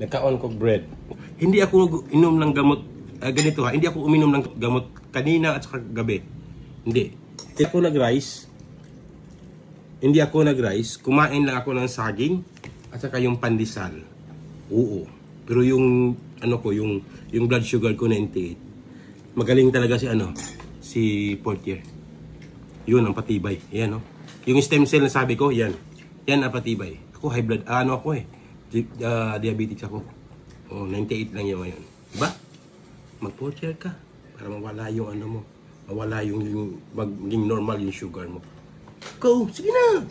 Nagkaon ko bread. Hindi ako inom ng gamot, ganito ha, hindi ako uminom ng gamot kanina at saka gabi. Hindi. Hindi ako nag-rice. Kumain lang ako ng saging at saka yung pandesal. Oo. Pero yung, yung blood sugar ko 98. Magaling talaga si Portier. Yun ang patibay. Yan, no? Yung stem cell na sabi ko, yan. Yan ang patibay. Ako high blood, diabetes ako. Oh, 98 lang yun ngayon. Diba? Mag-Portier ka para mawala yung mawala yung maging normal yung sugar mo. Go! Sige na!